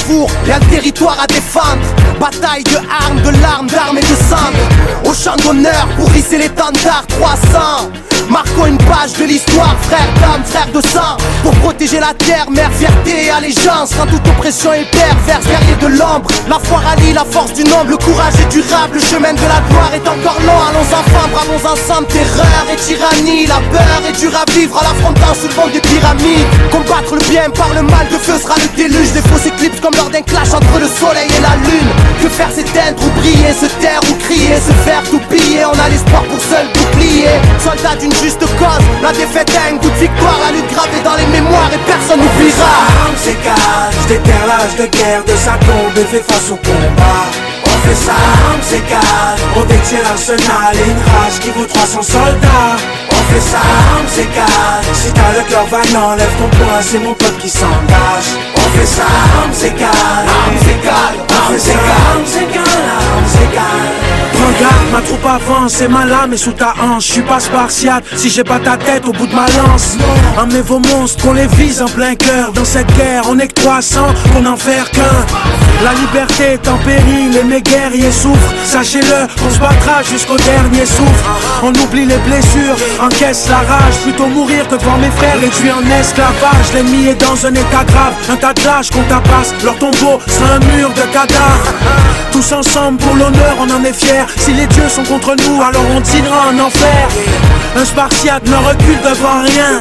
Carrefour, y'a le territoire à défendre. Bataille de armes, de larmes, d'armes et de sang. Au champ d'honneur pour hisser l'étendard 300. Marquons une page de l'histoire, frère d'âme, frère de sang. Pour protéger la terre, mère, fierté et allégeance. Quand toute oppression est perverse, guerrier de l'ombre. La foi rallie la force du nombre, le courage est durable. Le chemin de la gloire est encore long. Allons enfants, bravons ensemble, terreur et tyrannie. La peur est dure à vivre en l'affrontant sous le vent des pyramides. Combattre le bien par le mal, de feu sera le déluge. Des fausses éclipses comme lors d'un clash entre le soleil et la lune. Que faire s'éteindre ou briller, se taire ou crier, se faire tout piller. On a l'espoir pour seul bouclier. Soldat d'une juste cause, la défaite a un goût de victoire. La lutte gravée dans les mémoires et personne n'oubliera. Armes s'égale, je déterre l'âge de guerre de sa tombe et fais face au combat. On fait ça, armes s'égale, on détient l'arsenal et une rage qui vaut 300 soldats. On fait ça, armes s'égale, si t'as le cœur vaillant, lève ton poing, c'est mon peuple qui s'engage. On fait ça, armes s'égale, armes égales, armes égales, armes égales, armes égales. Prends garde, ma troupe avance et ma lame est sous ta hanche. J'suis pas spartiate si j'ai pas ta tête au bout de ma lance. Emmenez vos monstres, qu'on les vise en plein cœur. Dans cette guerre, on est que 300, qu'on n'en fait qu'un. La liberté est en péril et mes guerriers souffrent. Sachez-le, on se battra jusqu'au dernier souffle. On oublie les blessures, encaisse la rage. Plutôt mourir que de voir mes frères réduits en esclavage. L'ennemi est dans un état grave, un tas de lâches qu'on tapasse. Leur tombeau sera un mur de cadavres. Tous ensemble pour l'honneur, on en est fiers. Si les dieux sont contre nous, alors on dînera en enfer. Un spartiate ne recule devant rien.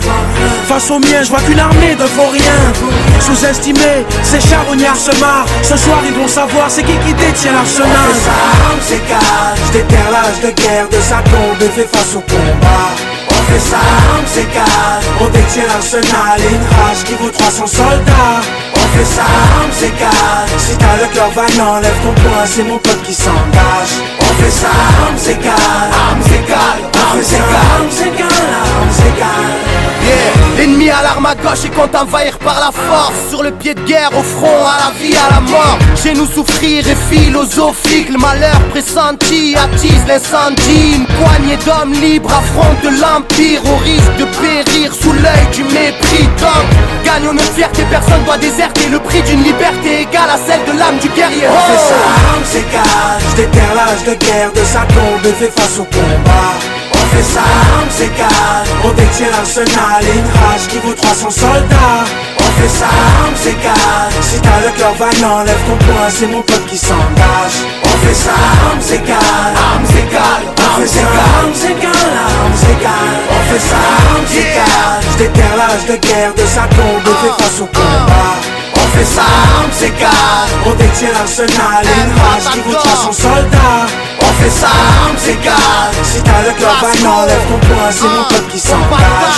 Face aux miens, je vois qu'une armée de vauriens. Sous-estimés, ces charognards se marrent. Ce soir ils vont savoir c'est qui détient l'arsenal. On fait ça, armes s'égale, je déterre l'âge de guerre de sa tombe et fais face au combat. On fait ça, armes s'égale, on détient l'arsenal et une rage qui vaut 300 soldats. On fait ça, armes égales, si t'as le cœur vaillant, lève ton poing, c'est mon peuple qui s'engage. On fait ça, armes égales, armes égales, armes égales, armes égales, armes égales. Yeah. L'ennemi à l'arme à gauche et compte envahir par la force. Sur le pied de guerre, au front, à la vie, à la mort. Chez nous souffrir est philosophique. Le malheur pressenti attise l'incendie. Une poignée d'hommes libres affrontent l'empire. Au risque de périr sous l'œil du mépris. Donc, gagnons notre fierté, personne doit déserter. Le prix d'une liberté égale à celle de l'âme du guerrier. On fait ça, armes égales, je déterre l'âge de guerre de sa tombe et fais face au combat. On fait ça, armes égales, on détient l'arsenal et une rage qui vaut 300 soldats. On fait ça, armes égales, si t'as le cœur vaillant, lève ton poing, c'est mon peuple qui s'engage. On fait ça, armes égales, armes égales, armes égales, armes égales, armes égales. On fait ça, armes égales, je déterre l'âge de guerre de sa tombe et fais face au combat. On fait ça, armes égales, on détient l'arsenal et une rage qui vaut 300 soldats. On fait ça, armes égales, si t'as le cœur vaillant, lève ton poing, c'est mon peuple qui s'engage.